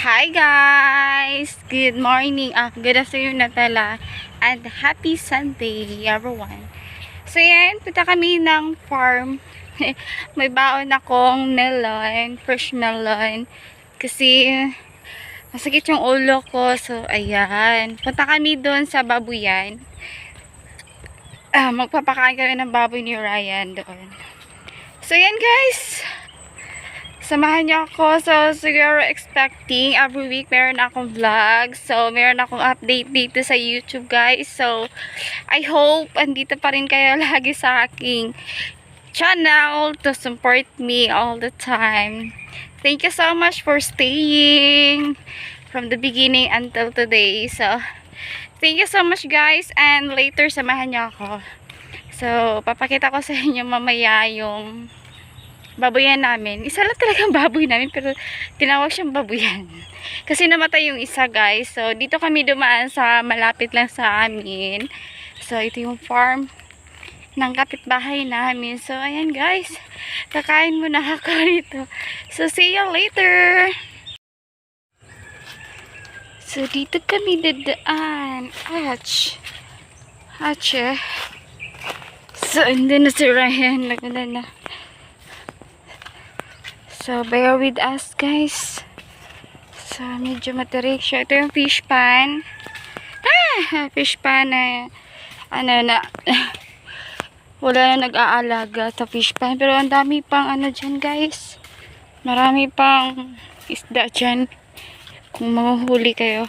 Hi guys! Good morning, good afternoon na pala, and happy Sunday everyone. So yan, punta kami ng farm. May baon akong melon, fresh melon, kasi masakit yung ulo ko. So ayan, punta kami doon sa babuyan. Magpapakain kami ng baboy ni Ryan doon. So yan guys, samahan niyo ako. So, siguro expecting every week meron akong vlog. So, meron akong update dito sa YouTube, guys. So, I hope andito pa rin kayo lagi sa aking channel to support me all the time. Thank you so much for staying from the beginning until today. So, thank you so much, guys. And later, samahan niyo ako. So, papakita ko sa inyo mamaya yung babuyan namin. Isa lang talagang baboy namin, pero tinawag siyang babuyan. Kasi namatay yung isa, guys. So, dito kami dumaan sa malapit lang sa amin. So, ito yung farm ng kapitbahay namin. So, ayan, guys. Kakain muna ako dito. So, see you later! So, dito kami dadaan. Ach. Ache. So, hindi na si Ryan. Naganda na. So, bear with us, guys. So, medyo matirik siya. Ito yung fish pan. Fish pan na, wala na nag-aalaga sa fish pan. Pero, ang dami pang, dyan, guys. Marami pang isda dyan. Kung mahuhuli kayo.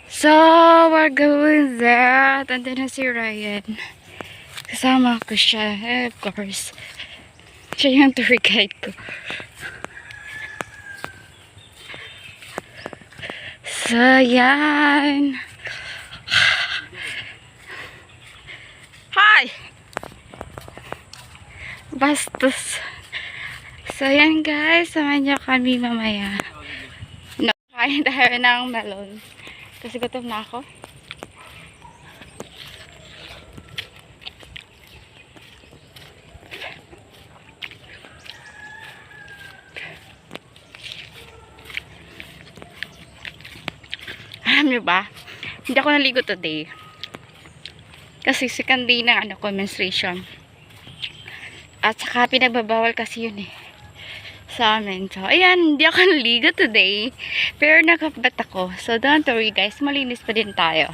So, we're going there. Tanda na si Ryan. Kasama ko siya. Of course. Siya yung tour guide ko. So, yan. Hi! Bastos. So, yan guys. Samahan niyo kami mamaya. Kain tayo ng melon. Kasi gutom na ako. Alam nyo ba, hindi ako naligo today. Kasi second day ng menstruation. At saka pinagbabawal kasi yun sa amin. So, ayan, hindi ako naligo today. Pero nakabat ako. So, don't worry guys, malinis pa din tayo.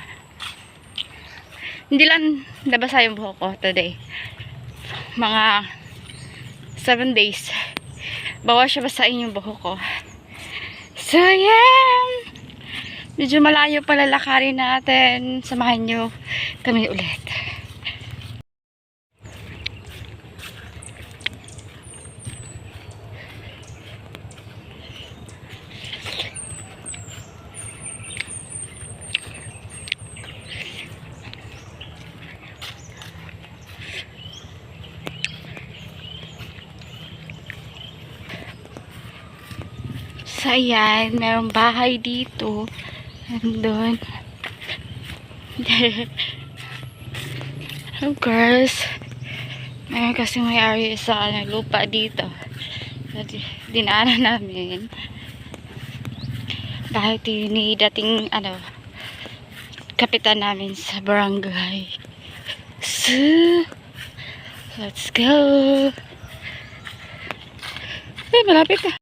Hindi lang nabasa yung buhok ko today. Mga 7 days. Bawas siya basahin yung buhok ko. So, ayan. Medyo malayo pala lakarin natin. Samahan nyo kami ulit. So, ayan. Merong bahay dito. Andun. Of course, mayroon kasi may-ari sa lupa dito. So, dinaanan namin. Dahil ni dating kapitan namin sa barangay. So, let's go. Malapit na.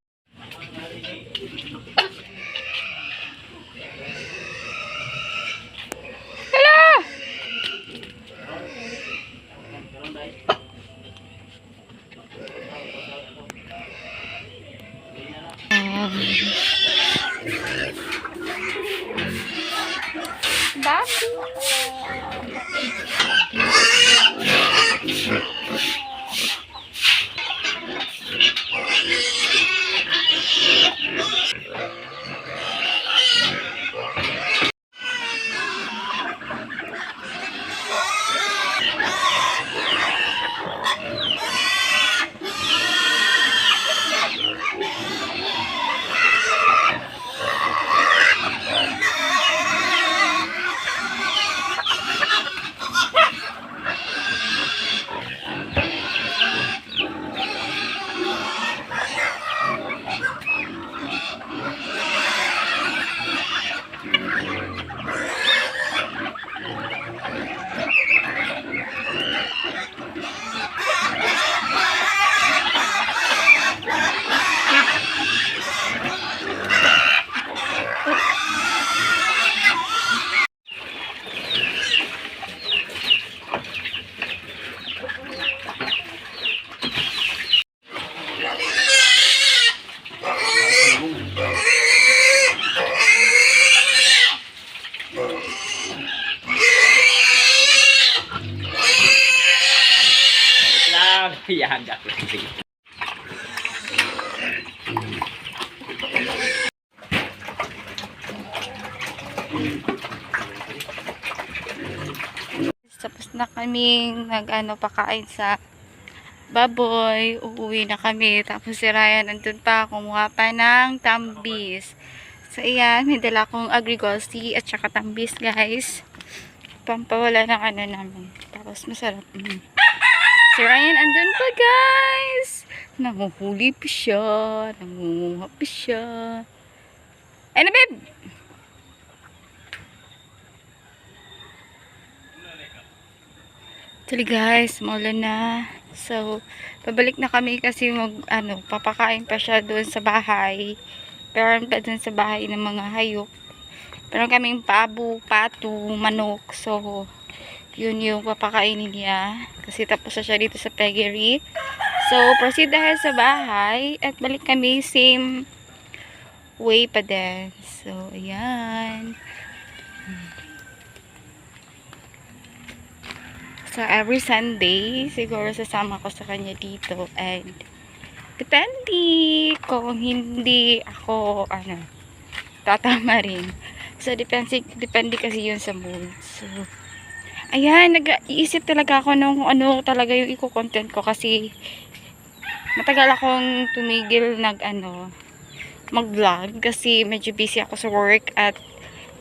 Yagak lang. Tapos na kaming pakain sa baboy. Uuwi na kami. Tapos si Ryan nandun pa. Kumuha pa ng tambis. So, ayan. May dala akong agrigosti at saka tambis, guys. Pampawala ng namin. Tapos masarap. Si Ryan andun pa, guys. Nanguhuli pa siya. Nangunguha pa siya. Ay na, babe! Actually guys, maulan na. So, pabalik na kami kasi papakain pa siya doon sa bahay. Pero pa doon sa bahay ng mga hayop. Pero kaming pabo, pato, manok. So, yun yung papakainin niya. Kasi tapos na siya dito sa piggery. So, proceed dahil sa bahay. At balik kami same way pa din. So, ayan. So, every Sunday, siguro sasama ko sa kanya dito. And, depende kung hindi ako, tatama rin. So, depende kasi yun sa mood. So, ayan, nag-iisip talaga ako kung ano talaga yung i-content ko. Kasi, matagal akong tumigil mag-vlog. Kasi, medyo busy ako sa work at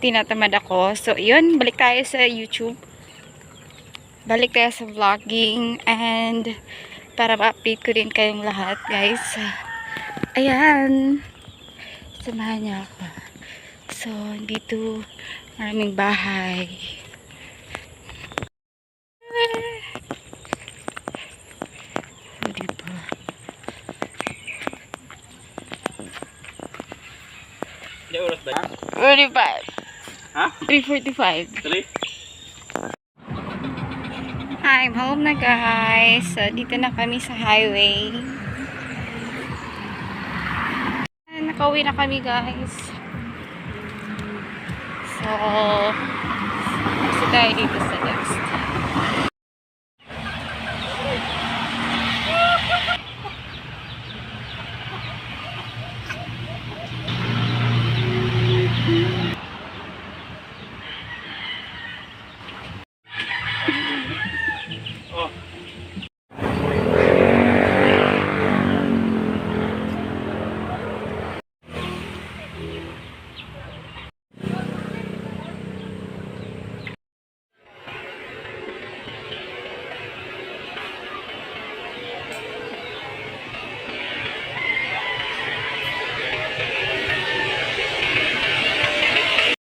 tinatamad ako. So, yun, balik tayo sa YouTube. Balik tayo sa vlogging and para ma-update ko rin kayong lahat, guys. Ayan. Samahan niyo ako. So, dito maraming bahay. Dito. Hindi oras ba? 45. Ha? 3:45. Tuloy? I'm home na, guys. So, dito na kami sa highway. Nakauwi na kami, guys. So, tayo dito sa next.